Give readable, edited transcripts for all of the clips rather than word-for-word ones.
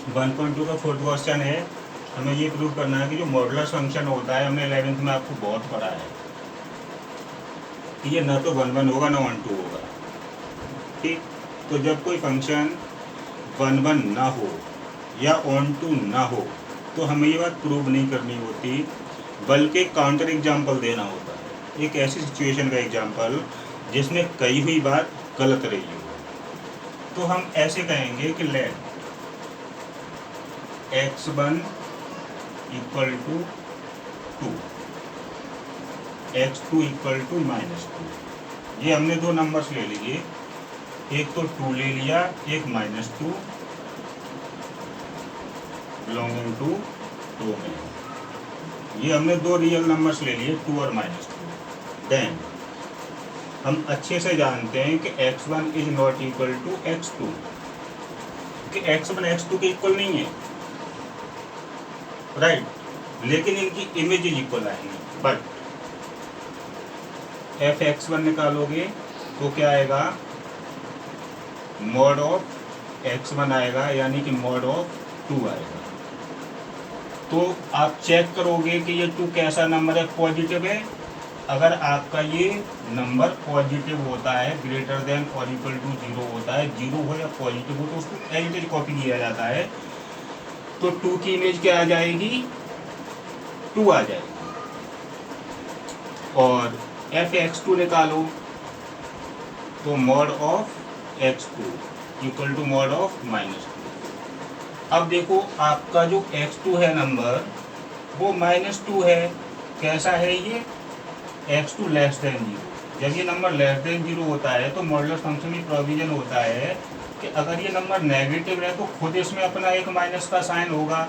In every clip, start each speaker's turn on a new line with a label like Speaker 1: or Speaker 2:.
Speaker 1: 1.2 का fourth question है। हमें ये प्रूव करना है कि जो मॉडुलस फंक्शन होता है, हमने 11th में आपको बहुत पढ़ा है कि ये ना तो 1 1 होगा ना 1 2 होगा। ठीक, तो जब कोई फंक्शन 1 1 ना हो या 1 2 ना हो तो हमें ये बात प्रूव नहीं करनी होती, बल्कि काउंटर एग्जाम्पल देना होता है, एक ऐसी सिचुएशन का एग्जाम्पल जिसमें कही हुई बात गलत रही हो। तो हम ऐसे कहेंगे कि let x1 equal to 2, x2 equal to -2। ये हमने दो नंबर्स ले लिए, एक तो 2 ले लिया, एक -2 बिलोंगिंग टू 2 में। ये हमने दो रियल नंबर्स ले लिए, 2 और -2। देन हम अच्छे से जानते हैं कि x1 is not equal to x2, कि x1 x2 के इक्वल नहीं है, राइट, लेकिन इनकी इमेजेस इक्वल आएंगी। बट f(x1) निकालोगे तो क्या आएगा, मॉड ऑफ x1 आएगा, यानी कि मॉड ऑफ 2 आएगा। तो आप चेक करोगे कि ये 2 कैसा नंबर है, पॉजिटिव है। अगर आपका ये नंबर पॉजिटिव होता है, ग्रेटर देन और इक्वल टू 0 होता है, 0 हो या पॉजिटिव हो, तो उसको एज इट इज कॉपी किया जाता है। तो 2 की इमेज क्या आ जाएगी, 2 आ जाएगी। और f(x2) निकालो तो mod of x2 equal to mod of -2। अब देखो आपका जो x2 है नंबर, वो -2 है। कैसा है ये, x2 लेस देन 0। जब ये नंबर लेस देन 0 होता है तो मॉडुलस फंक्शन में प्रोविजन होता है कि अगर ये नंबर नेगेटिव है तो खुद इसमें अपना एक माइनस का साइन होगा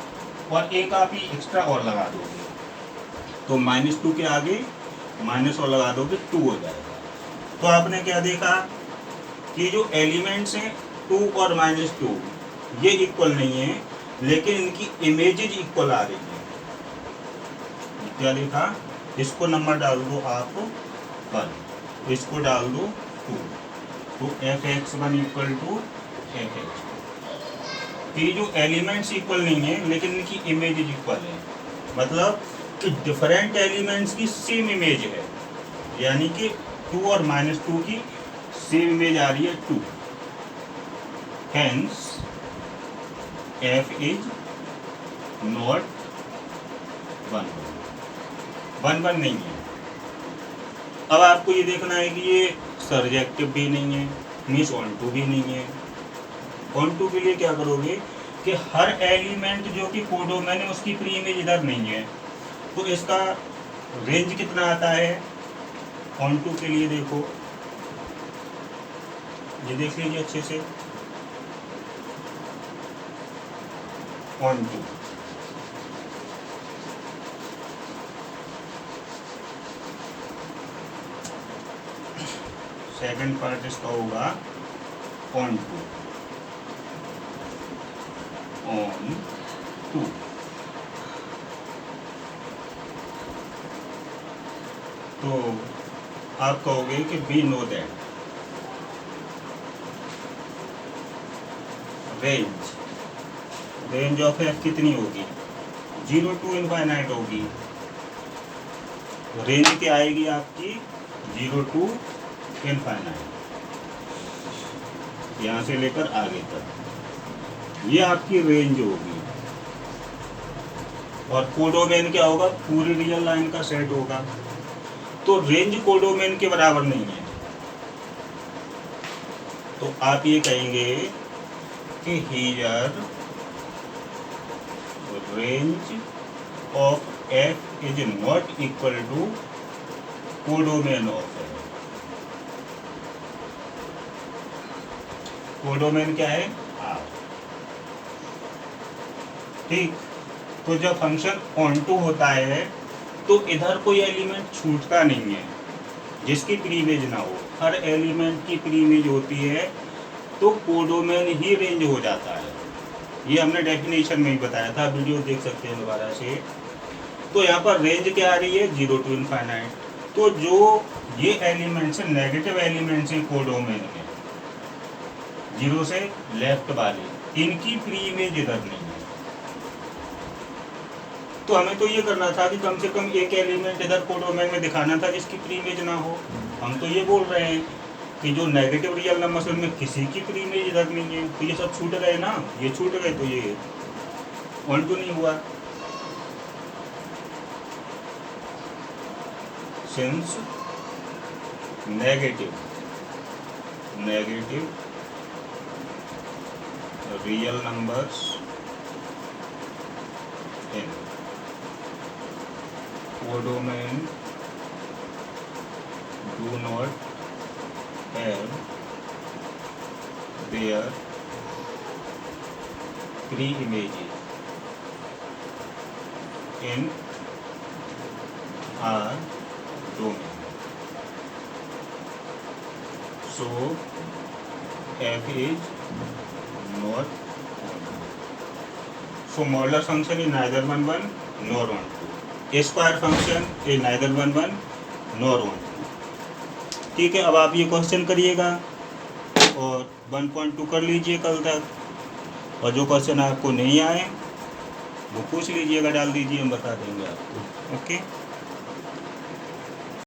Speaker 1: और एक आप ही एक्स्ट्रा और लगा दोगे, तो -2 के आगे माइनस और लगा दोगे, 2 हो जाएगा। तो आपने क्या देखा कि जो एलिमेंट्स हैं 2 और -2 ये इक्वल नहीं है, लेकिन इनकी इमेजेज इक्वल आ रही है। क्या देखा, इसको नंबर डाल दो आप 1, इसको डाल दो 2, तो f(x1) इक्वल टू f(x2)। ये जो एलिमेंट्स इक्वल नहीं है लेकिन इनकी इमेजेज इक्वल है, मतलब कि डिफरेंट एलिमेंट्स की सेम इमेज है, यानी कि 2 और -2 की सेम इमेज आ रही है 2। हेंस f इज नॉट 1 1 नहीं है। अब आपको ये देखना है कि ये सर्जेक्टिव भी नहीं है, मीन्स ऑन2 भी नहीं है। ऑन2 के लिए क्या करोगे कि हर एलिमेंट जो कि कोडोमेन है उसकी प्री इमेज इधर नहीं है, तो इसका रेंज कितना आता है ऑन2 के लिए। देखो ये देख लीजिए अच्छे से, ऑन2 सेकंड पार्ट इसका होगा ऑन2 तो आप कहोगे कि we know that range of f कितनी होगी, 0 to इनफाइनाइट होगी। रेंज क्या आएगी आपकी, 0 to इनफाइनाइट, यहाँ से लेकर आगे तक, ये आपकी रेंज होगी। और कोडोमेन क्या होगा, पूरी रियल लाइन का सेट होगा। तो रेंज कोडोमेन के बराबर नहीं है, तो आप ये कहेंगे कि here range of f is not equal to codomain of f। Codomain क्या है, R। ठीक, तो जब फंक्शन ऑन2 होता है तो इधर कोई एलिमेंट छूटता नहीं है जिसकी प्री इमेज ना हो, हर एलिमेंट की प्री इमेज होती है, तो कोडोमेन ही रेंज हो जाता है। ये हमने डेफिनेशन में ही बताया था, वीडियो देख सकते हैं दोबारा से। तो यहाँ पर रेंज क्या आ रही है, 0 to इनफाइनाइट। तो जो ये एलिमेंट्स हैं, नेगेटिव एलिमेंट्स हैं कोडोमेन में, जीरो से लेफ्ट वाले, इनकी प्री इमेज इधर नहीं है। तो हमें तो ये करना था कि कम से कम एक एलिमेंट इधर कोडोमेन में दिखाना था जिसकी प्री इमेज ना हो। हम तो ये बोल रहे हैं कि जो नेगेटिव रियल नंबर्स उनमें किसी की प्री इमेज इधर नहीं है, तो ये सब छूट गए ना, ये छूट गए तो ये 1 2 नहीं हुआ। Since negative real numbers in codomain do not have their pre-images in our domain. So f is not 1. So modular function is neither 1 1 nor 1 2. Square function is neither 1 1 nor 1 2. ठीक है, अब आप ये क्वेश्चन करिएगा और 1.2 कर लीजिए कल तक, और जो क्वेश्चन आपको नहीं आए वो पूछ लीजिएगा, डाल दीजिए, हम बता देंगे आपको। ओके।